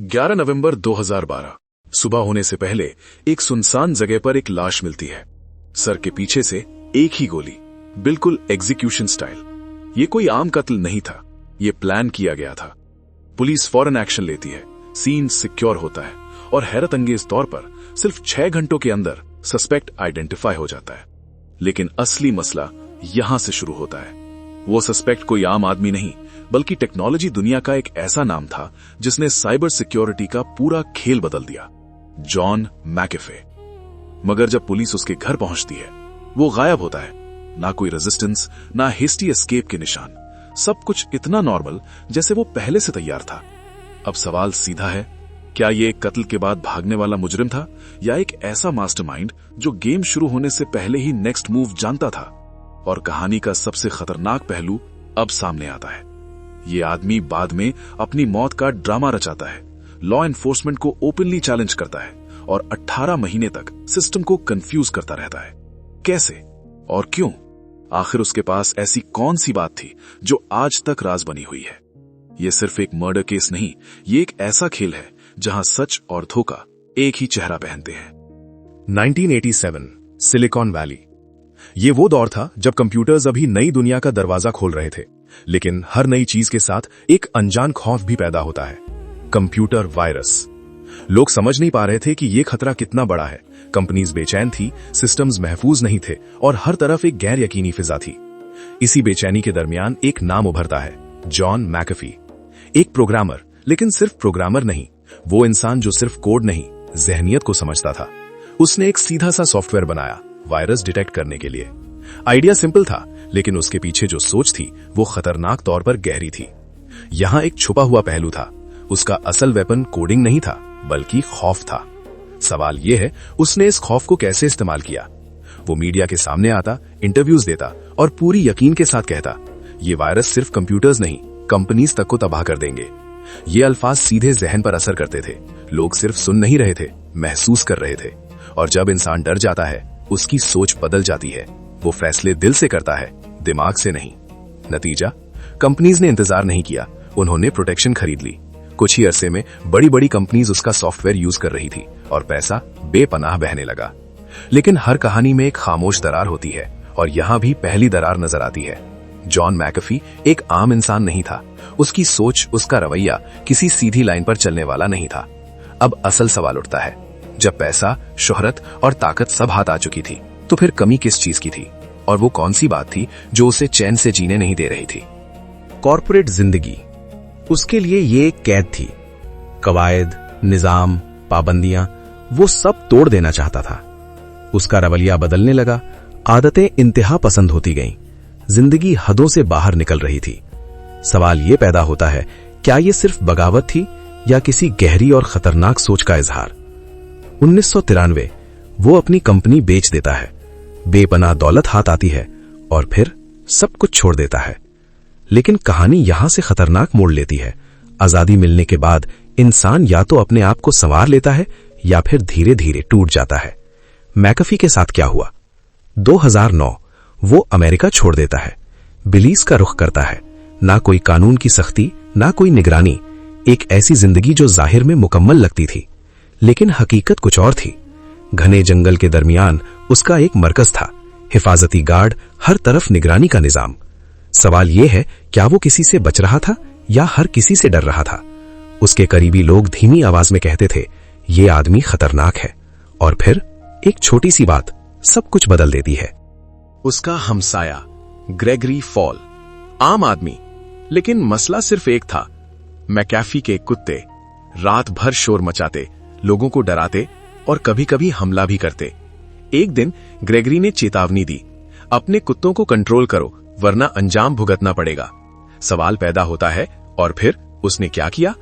11 नवंबर 2012 सुबह होने से पहले एक सुनसान जगह पर एक लाश मिलती है। सर के पीछे से एक ही गोली, बिल्कुल एग्जीक्यूशन स्टाइल। ये कोई आम कत्ल नहीं था, ये प्लान किया गया था। पुलिस फौरन एक्शन लेती है, सीन सिक्योर होता है और हैरत अंगेज तौर पर सिर्फ 6 घंटों के अंदर सस्पेक्ट आइडेंटिफाई हो जाता है। लेकिन असली मसला यहां से शुरू होता है। वो सस्पेक्ट कोई आम आदमी नहीं, बल्कि टेक्नोलॉजी दुनिया का एक ऐसा नाम था जिसने साइबर सिक्योरिटी का पूरा खेल बदल दिया, जॉन मैकेफे। मगर जब पुलिस उसके घर पहुंचती है, वो गायब होता है। ना कोई रेजिस्टेंस, ना हेस्टी एस्केप के निशान, सब कुछ इतना नॉर्मल जैसे वो पहले से तैयार था। अब सवाल सीधा है, क्या ये एक कत्ल के बाद भागने वाला मुजरिम था या एक ऐसा मास्टरमाइंड जो गेम शुरू होने से पहले ही नेक्स्ट मूव जानता था? और कहानी का सबसे खतरनाक पहलू अब सामने आता है। ये आदमी बाद में अपनी मौत का ड्रामा रचाता है, लॉ एनफोर्समेंट को ओपनली चैलेंज करता है और 18 महीने तक सिस्टम को कंफ्यूज करता रहता है। कैसे और क्यों? आखिर उसके पास ऐसी कौन सी बात थी जो आज तक राज बनी हुई है? ये सिर्फ एक मर्डर केस नहीं, ये एक ऐसा खेल है जहां सच और धोखा एक ही चेहरा पहनते हैं। 1987 सिलिकॉन वैली। ये वो दौर था जब कंप्यूटर्स अभी नई दुनिया का दरवाजा खोल रहे थे, लेकिन हर नई चीज के साथ एक अनजान खौफ भी पैदा होता है, कंप्यूटर वायरस। लोग समझ नहीं पा रहे थे कि ये खतरा कितना बड़ा है। कंपनीज बेचैन थी, सिस्टम्स महफूज नहीं थे और हर तरफ एक गैर यकीनी फिजा थी। इसी बेचैनी के दरमियान एक नाम उभरता है, जॉन मैकेफी। एक प्रोग्रामर, लेकिन सिर्फ प्रोग्रामर नहीं, वो इंसान जो सिर्फ कोड नहीं, जहनियत को समझता था। उसने एक सीधा सा सॉफ्टवेयर बनाया वायरस डिटेक्ट करने के लिए। आइडिया सिंपल था, लेकिन उसके पीछे जो सोच थी वो खतरनाक तौर पर गहरी थी। यहां एक छुपा हुआ पहलू था। उसका असल वेपन कोडिंग नहीं था, बल्कि खौफ था। सवाल यह है, उसने इस खौफ को कैसे इस्तेमाल किया? वो मीडिया के सामने आता, इंटरव्यूज देता और पूरी यकीन के साथ कहता, ये वायरस सिर्फ कंप्यूटर्स नहीं, कंपनीज तक को तबाह कर देंगे। ये अल्फाज सीधे जहन पर असर करते थे। लोग सिर्फ सुन नहीं रहे थे, महसूस कर रहे थे। और जब इंसान डर जाता है, उसकी सोच बदल जाती है। वो फैसले दिल से करता है, दिमाग से नहीं। नतीजा, कंपनीज ने इंतजार नहीं किया, उन्होंने प्रोटेक्शन खरीद ली। कुछ ही अरसे में बड़ी बड़ी कंपनीज उसका सॉफ्टवेयर यूज कर रही थी और पैसा बेपनाह बहने लगा। लेकिन हर कहानी में एक खामोश दरार होती है और यहां भी पहली दरार नजर आती है। जॉन मैकेफी एक आम इंसान नहीं था। उसकी सोच, उसका रवैया किसी सीधी लाइन पर चलने वाला नहीं था। अब असल सवाल उठता है, जब पैसा, शोहरत और ताकत सब हाथ आ चुकी थी, तो फिर कमी किस चीज की थी? और वो कौन सी बात थी जो उसे चैन से जीने नहीं दे रही थी? कॉर्पोरेट जिंदगी उसके लिए ये एक कैद थी। कवायद, निजाम, पाबंदियां, वो सब तोड़ देना चाहता था। उसका रवैया बदलने लगा, आदतें इंतहा पसंद होती गईं, जिंदगी हदों से बाहर निकल रही थी। सवाल ये पैदा होता है, क्या ये सिर्फ बगावत थी या किसी गहरी और खतरनाक सोच का इजहार? 1993 वो अपनी कंपनी बेच देता है। बेपनाह दौलत हाथ आती है और फिर सब कुछ छोड़ देता है। लेकिन कहानी यहां से खतरनाक मोड़ लेती है। आजादी मिलने के बाद इंसान या तो अपने आप को संवार लेता है या फिर धीरे धीरे टूट जाता है। मैकेफी के साथ क्या हुआ? 2009 वो अमेरिका छोड़ देता है, बिलीज का रुख करता है। ना कोई कानून की सख्ती, ना कोई निगरानी। एक ऐसी जिंदगी जो जाहिर में मुकम्मल लगती थी, लेकिन हकीकत कुछ और थी। घने जंगल के दरमियान उसका एक मरकज था, हिफाजती गार्ड, हर तरफ निगरानी का निजाम। सवाल यह है, क्या वो किसी से बच रहा था या हर किसी से डर रहा था? उसके करीबी लोग धीमी आवाज में कहते थे, ये आदमी खतरनाक है। और फिर एक छोटी सी बात सब कुछ बदल देती है। उसका हमसाया ग्रेगरी फॉल, आम आदमी, लेकिन मसला सिर्फ एक था। मैकेफी के कुत्ते रात भर शोर मचाते, लोगों को डराते और कभी कभी हमला भी करते। एक दिन ग्रेगरी ने चेतावनी दी, अपने कुत्तों को कंट्रोल करो वरना अंजाम भुगतना पड़ेगा। सवाल पैदा होता है, और फिर उसने क्या किया?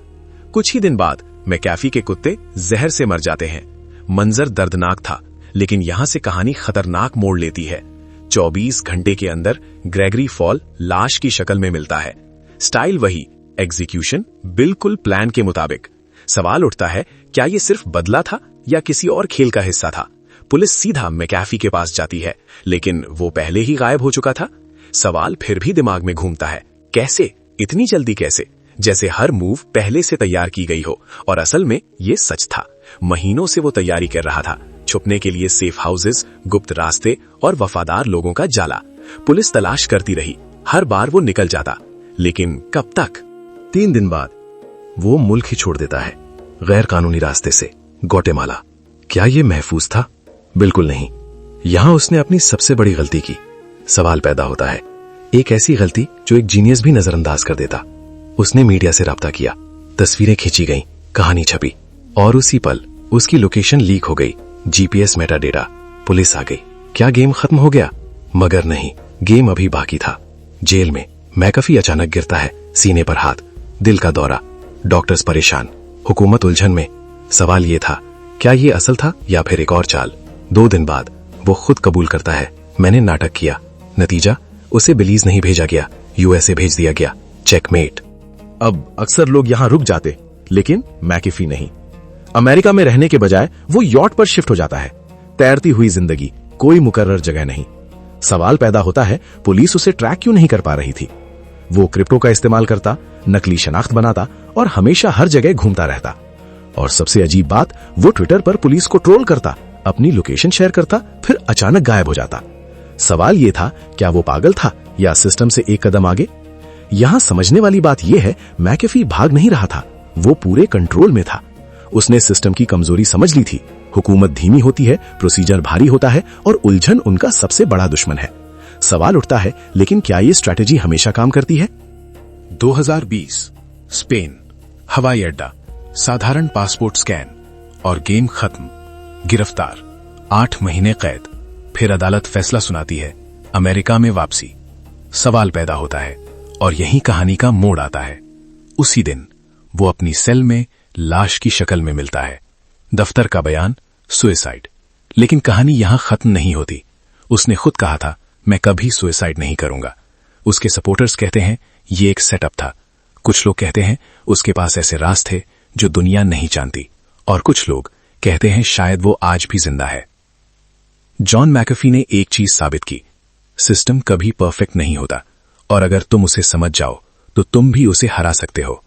कुछ ही दिन बाद मैकेफी के कुत्ते जहर से मर जाते हैं। मंजर दर्दनाक था, लेकिन यहां से कहानी खतरनाक मोड़ लेती है। 24 घंटे के अंदर ग्रेगरी फॉल लाश की शक्ल में मिलता है। स्टाइल वही, एग्जीक्यूशन बिल्कुल प्लान के मुताबिक। सवाल उठता है, क्या यह सिर्फ बदला था या किसी और खेल का हिस्सा था? पुलिस सीधा मैकेफी के पास जाती है, लेकिन वो पहले ही गायब हो चुका था। सवाल फिर भी दिमाग में घूमता है, कैसे, इतनी जल्दी कैसे? जैसे हर मूव पहले से तैयार की गई हो, और असल में ये सच था। महीनों से वो तैयारी कर रहा था, छुपने के लिए सेफ हाउसेस, गुप्त रास्ते और वफादार लोगों का जाला। पुलिस तलाश करती रही, हर बार वो निकल जाता, लेकिन कब तक? 3 दिन बाद वो मुल्क ही छोड़ देता है, गैर कानूनी रास्ते से, ग्वाटेमाला। क्या ये महफूज था? बिल्कुल नहीं। यहां उसने अपनी सबसे बड़ी गलती की। सवाल पैदा होता है, एक ऐसी गलती जो एक जीनियस भी नजरअंदाज कर देता। उसने मीडिया से राब्ता किया, तस्वीरें खींची गईं, कहानी छपी, और उसी पल उसकी लोकेशन लीक हो गई। जीपीएस मेटाडेटा, पुलिस आ गई। क्या गेम खत्म हो गया? मगर नहीं, गेम अभी बाकी था। जेल में मैकफी अचानक गिरता है, सीने पर हाथ, दिल का दौरा, डॉक्टर्स परेशान, हुकूमत उलझन में। सवाल ये था, क्या ये असल था या फिर एक और चाल? 2 दिन बाद वो खुद कबूल करता है, मैंने नाटक किया। नतीजा, उसे बिलीज नहीं भेजा गया, यूएसए भेज दिया गया। चेकमेट। अब अक्सर लोग यहां रुक जाते, लेकिन मैकेफी नहीं। अमेरिका में रहने के बजाय वो यॉट पर शिफ्ट हो जाता है। तैरती हुई जिंदगी, कोई मुकर्रर जगह नहीं। सवाल पैदा होता है, पुलिस उसे ट्रैक क्यों नहीं कर पा रही थी? वो क्रिप्टो का इस्तेमाल करता, नकली शनाख्त बनाता और हमेशा हर जगह घूमता रहता। और सबसे अजीब बात, वो ट्विटर पर पुलिस को ट्रोल करता, अपनी लोकेशन शेयर करता, फिर अचानक गायब हो जाता। सवाल ये था, क्या वो पागल था या सिस्टम से एक कदम आगे? यहां समझने वाली बात यह है, मैकेफी भाग नहीं रहा था, वो पूरे कंट्रोल में था। उसने सिस्टम की कमजोरी समझ ली थी। हुकूमत धीमी होती है, प्रोसीजर भारी होता है और उलझन उनका सबसे बड़ा दुश्मन है। सवाल उठता है, लेकिन क्या ये स्ट्रैटेजी हमेशा काम करती है? 2020 स्पेन, हवाई अड्डा, साधारण पासपोर्ट स्कैन और गेम खत्म। गिरफ्तार, 8 महीने कैद। फिर अदालत फैसला सुनाती है, अमेरिका में वापसी। सवाल पैदा होता है और यही कहानी का मोड़ आता है। उसी दिन वो अपनी सेल में लाश की शक्ल में मिलता है। दफ्तर का बयान, सुसाइड। लेकिन कहानी यहां खत्म नहीं होती। उसने खुद कहा था, मैं कभी सुसाइड नहीं करूंगा। उसके सपोर्टर्स कहते हैं ये एक सेटअप था। कुछ लोग कहते हैं उसके पास ऐसे राज थे जो दुनिया नहीं जानती, और कुछ लोग कहते हैं शायद वो आज भी जिंदा है। जॉन मैकेफी ने एक चीज साबित की, सिस्टम कभी परफेक्ट नहीं होता, और अगर तुम उसे समझ जाओ तो तुम भी उसे हरा सकते हो।